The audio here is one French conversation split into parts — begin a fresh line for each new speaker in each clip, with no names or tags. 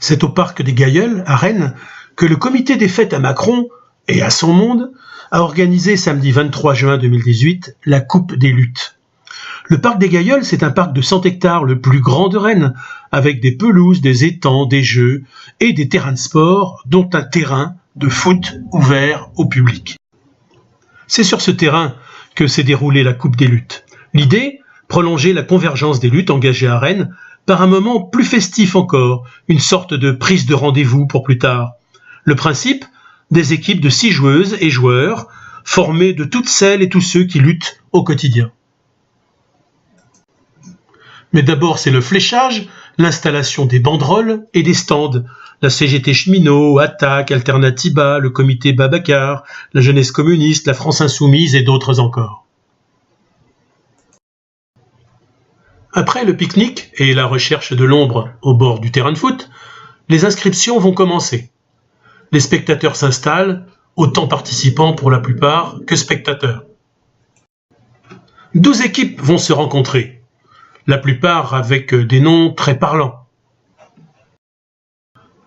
C'est au parc des Gailleuls, à Rennes, que le comité des fêtes à Macron et à son monde a organisé samedi 23 juin 2018 la Coupe des luttes. Le parc des Gailleuls, c'est un parc de 100 hectares, le plus grand de Rennes, avec des pelouses, des étangs, des jeux et des terrains de sport, dont un terrain de foot ouvert au public. C'est sur ce terrain que s'est déroulée la Coupe des luttes. L'idée, prolonger la convergence des luttes engagées à Rennes par un moment plus festif encore, une sorte de prise de rendez-vous pour plus tard. Le principe, des équipes de 6 joueuses et joueurs, formées de toutes celles et tous ceux qui luttent au quotidien. Mais d'abord, c'est le fléchage, l'installation des banderoles et des stands. La CGT Cheminot, Attaque, Alternatiba, le comité Babacar, la Jeunesse communiste, la France Insoumise et d'autres encore. Après le pique-nique et la recherche de l'ombre au bord du terrain de foot, les inscriptions vont commencer. Les spectateurs s'installent, autant participants pour la plupart que spectateurs. 12 équipes vont se rencontrer, la plupart avec des noms très parlants.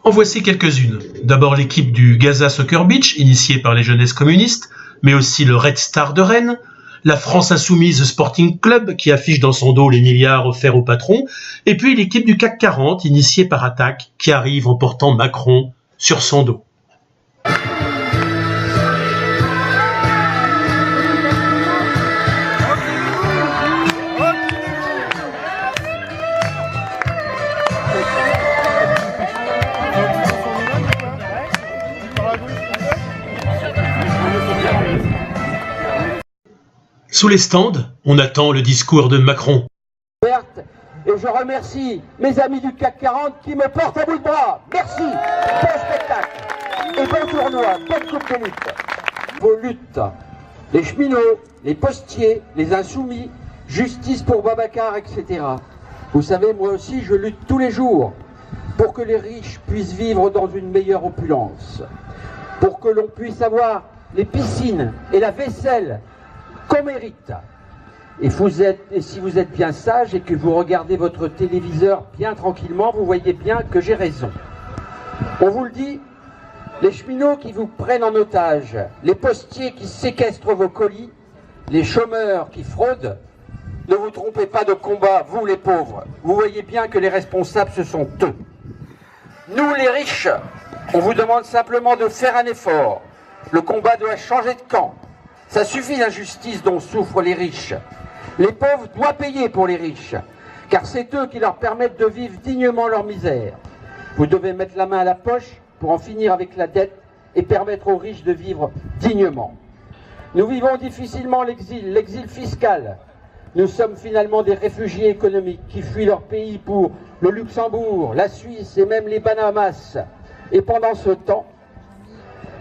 En voici quelques-unes. D'abord l'équipe du Gaza Soccer Beach, initiée par les jeunesses communistes, mais aussi le Red Star de Rennes, la France Insoumise Sporting Club, qui affiche dans son dos les milliards offerts au patron, et puis l'équipe du CAC 40, initiée par Attaque, qui arrive en portant Macron sur son dos. Sous les stands, on attend le discours de Macron.
Et je remercie mes amis du CAC 40 qui me portent à bout de bras. Merci. Bon spectacle et bon tournoi, bonne coupe de lutte. Vos luttes, les cheminots, les postiers, les insoumis, justice pour Babacar, etc. Vous savez, moi aussi, je lutte tous les jours pour que les riches puissent vivre dans une meilleure opulence, pour que l'on puisse avoir les piscines et la vaisselle qu'on mérite. Et si vous êtes bien sage et que vous regardez votre téléviseur bien tranquillement, vous voyez bien que j'ai raison. On vous le dit, les cheminots qui vous prennent en otage, les postiers qui séquestrent vos colis, les chômeurs qui fraudent, ne vous trompez pas de combat, vous les pauvres. Vous voyez bien que les responsables, ce sont eux. Nous les riches, on vous demande simplement de faire un effort. Le combat doit changer de camp. Ça suffit l'injustice dont souffrent les riches. Les pauvres doivent payer pour les riches, car c'est eux qui leur permettent de vivre dignement leur misère. Vous devez mettre la main à la poche pour en finir avec la dette et permettre aux riches de vivre dignement. Nous vivons difficilement l'exil fiscal. Nous sommes finalement des réfugiés économiques qui fuient leur pays pour le Luxembourg, la Suisse et même les Bahamas. Et pendant ce temps,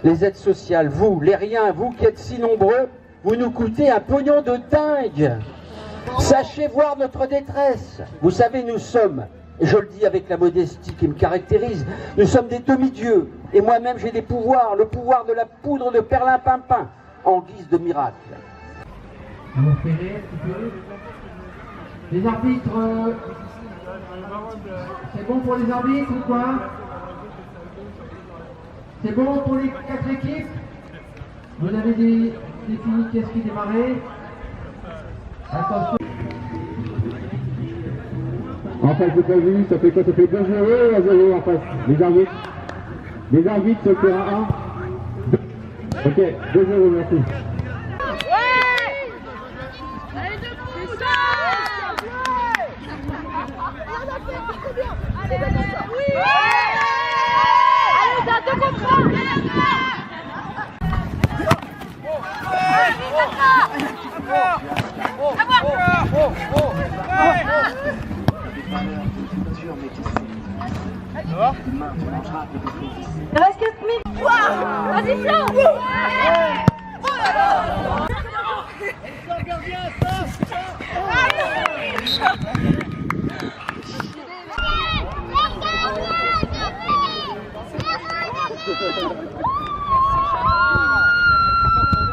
les aides sociales, vous, les riens, vous qui êtes si nombreux, vous nous coûtez un pognon de dingue. Sachez voir notre détresse. Vous savez, nous sommes, et je le dis avec la modestie qui me caractérise, nous sommes des demi-dieux. Et moi-même, j'ai des pouvoirs, le pouvoir de la poudre de perlimpinpin, en guise de miracle.
Les arbitres, c'est bon pour les arbitres ou quoi? C'est bon pour les 4 équipes? Vous avez des finis qu'est-ce qui démarrait? Attention.
En face, j'ai pas vu, ça fait quoi? Ça fait 2-0 à 0 en face. Les arbitres sur le terrain 1. Ok, 2-0, merci.
Il reste 4 minutes. Vas-y, Flo. Oh là là.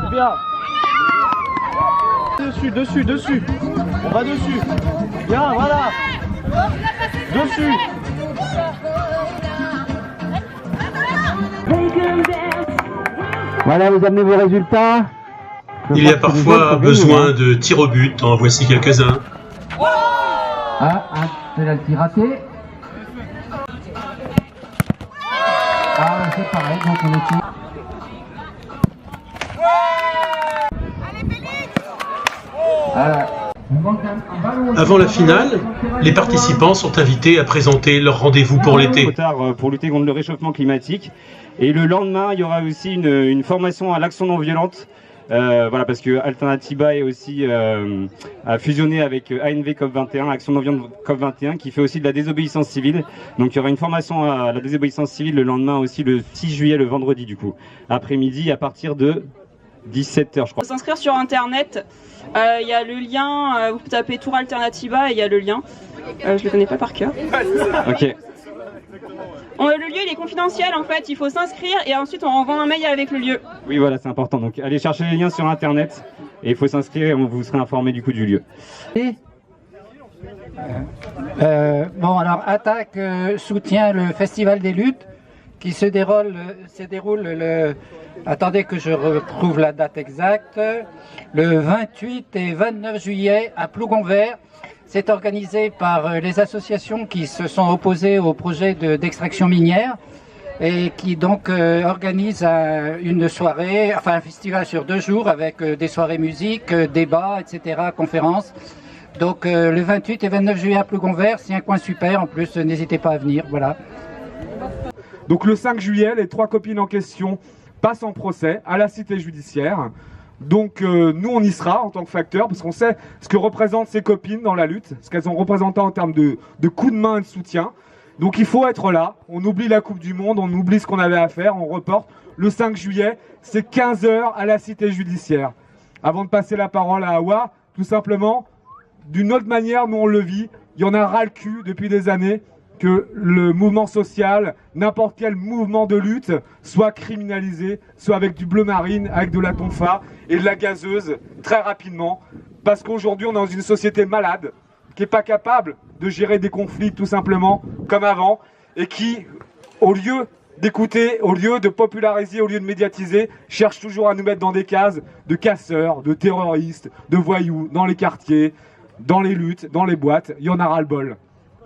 C'est bien. Dessus. On va dessus. Bien, voilà. Dessus.
Voilà, vous amenez vos résultats.
Il y a parfois besoin de tirs au but, en voici quelques-uns.
Ah, un penalty raté. Ah, c'est pareil, donc on est tout.
Avant la finale, les participants sont invités à présenter leur rendez-vous pour l'été.
Pour lutter contre le réchauffement climatique. Et le lendemain, il y aura aussi une formation à l'action non violente. Voilà, parce que Alternatiba est aussi a fusionné avec ANV COP21, Action non violente COP21, qui fait aussi de la désobéissance civile. Donc il y aura une formation à la désobéissance civile le lendemain aussi, le 6 juillet, le vendredi du coup, après-midi à partir de 17h je crois.
Pour s'inscrire sur internet, il y a le lien, vous tapez Tour Alternatiba et il y a le lien. Je le connais pas par cœur.
Ok.
Le lieu il est confidentiel en fait, il faut s'inscrire et ensuite on renvoie un mail avec le lieu.
Oui voilà, c'est important, donc allez chercher les liens sur internet et il faut s'inscrire et vous serez informé du coup du lieu.
Bon alors Attaque soutient le Festival des luttes qui se déroule le... Attendez que je retrouve la date exacte. Le 28 et 29 juillet à Plougonvert. C'est organisé par les associations qui se sont opposées au projet d'extraction minière et qui donc organisent une soirée, enfin un festival sur 2 jours avec des soirées musique, débats, etc., conférences. Donc le 28 et 29 juillet à Plougonvert, c'est un coin super, en plus n'hésitez pas à venir, voilà.
Donc le 5 juillet, les 3 copines en question passent en procès à la cité judiciaire. Donc nous on y sera en tant que facteur parce qu'on sait ce que représentent ces copines dans la lutte, ce qu'elles ont représenté en termes de coups de main et de soutien. Donc il faut être là, on oublie la Coupe du Monde, on oublie ce qu'on avait à faire, on reporte. Le 5 juillet, c'est 15h à la cité judiciaire. Avant de passer la parole à Awa, tout simplement, d'une autre manière, nous on le vit, il y en a ras le cul depuis des années que le mouvement social, n'importe quel mouvement de lutte, soit criminalisé, soit avec du bleu marine, avec de la tonfa et de la gazeuse, très rapidement. Parce qu'aujourd'hui, on est dans une société malade, qui n'est pas capable de gérer des conflits tout simplement comme avant, et qui, au lieu d'écouter, au lieu de populariser, au lieu de médiatiser, cherche toujours à nous mettre dans des cases de casseurs, de terroristes, de voyous, dans les quartiers, dans les luttes, dans les boîtes. Il y en a ras-le-bol.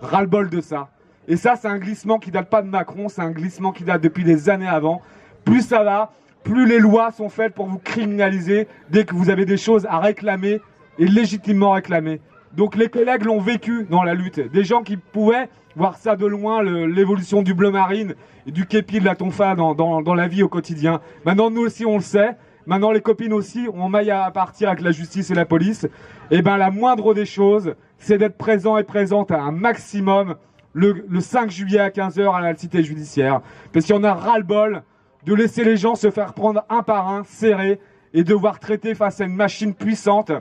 Ras-le-bol de ça. Et ça, c'est un glissement qui date pas de Macron, c'est un glissement qui date depuis des années avant. Plus ça va, plus les lois sont faites pour vous criminaliser dès que vous avez des choses à réclamer et légitimement réclamer. Donc les collègues l'ont vécu dans la lutte. Des gens qui pouvaient voir ça de loin, l'évolution du bleu marine et du képi de la tonfa dans la vie au quotidien. Maintenant, nous aussi, on le sait. Maintenant, les copines aussi ont maille à partir avec la justice et la police. Et bien, la moindre des choses, c'est d'être présent et présente à un maximum le 5 juillet à 15h à la cité judiciaire. Parce qu'il y en a ras-le-bol de laisser les gens se faire prendre un par un, serrés, et devoir traiter face à une machine puissante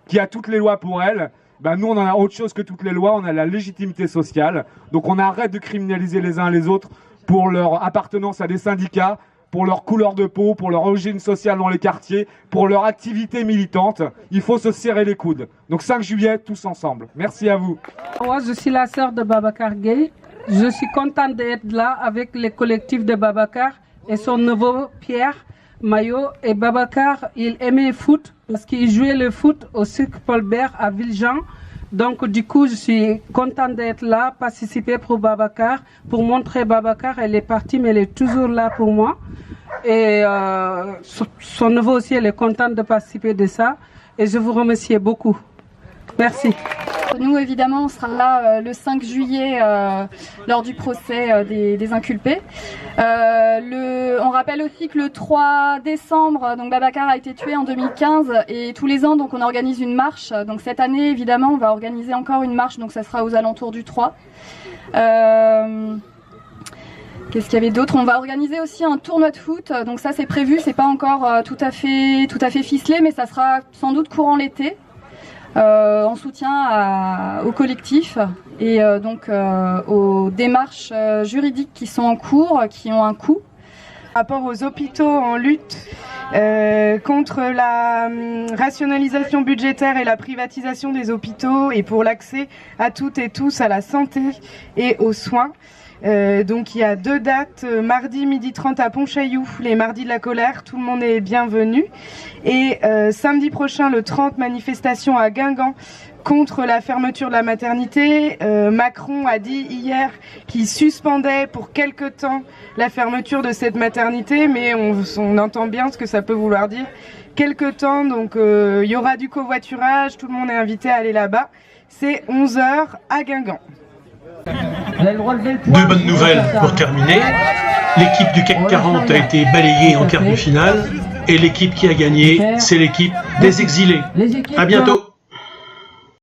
qui a toutes les lois pour elle. Ben nous, on en a autre chose que toutes les lois, on a la légitimité sociale. Donc on arrête de criminaliser les uns les autres pour leur appartenance à des syndicats, pour leur couleur de peau, pour leur origine sociale dans les quartiers, pour leur activité militante. Il faut se serrer les coudes. Donc 5 juillet, tous ensemble. Merci à vous.
Moi, je suis la sœur de Babacar Gueye. Je suis contente d'être là avec le collectif de Babacar et son neveu Pierre Maillot. Et Babacar, il aimait le foot parce qu'il jouait le foot au Cirque Paul-Bert à Villejean. Donc du coup, je suis contente d'être là, participer pour Babacar, pour montrer Babacar. Elle est partie, mais elle est toujours là pour moi. Et son neveu aussi, elle est contente de participer de ça. Et je vous remercie beaucoup. Merci.
Nous, évidemment, on sera là le 5 juillet lors du procès des inculpés. On rappelle aussi que le 3 décembre, donc Babacar a été tué en 2015 et tous les ans, donc on organise une marche. Donc cette année, évidemment, on va organiser encore une marche, donc ça sera aux alentours du 3. Qu'est-ce qu'il y avait d'autre? On va organiser aussi un tournoi de foot. Donc ça, c'est prévu, c'est pas encore tout à fait ficelé, mais ça sera sans doute courant l'été. En soutien au collectif et donc aux démarches juridiques qui sont en cours, qui ont un coût.
Par rapport aux hôpitaux en lutte contre la rationalisation budgétaire et la privatisation des hôpitaux et pour l'accès à toutes et tous à la santé et aux soins. Donc il y a 2 dates, mardi 12h30 à Pontchaillou, les mardis de la colère, tout le monde est bienvenu. Et samedi prochain, le 30, manifestation à Guingamp contre la fermeture de la maternité. Macron a dit hier qu'il suspendait pour quelque temps la fermeture de cette maternité, mais on entend bien ce que ça peut vouloir dire. Quelque temps, donc il y aura du covoiturage, tout le monde est invité à aller là-bas. C'est 11h à Guingamp.
Deux bonnes nouvelles pour terminer. L'équipe du CAC 40 a été balayée en quart de finale et l'équipe qui a gagné, c'est l'équipe des exilés. À bientôt.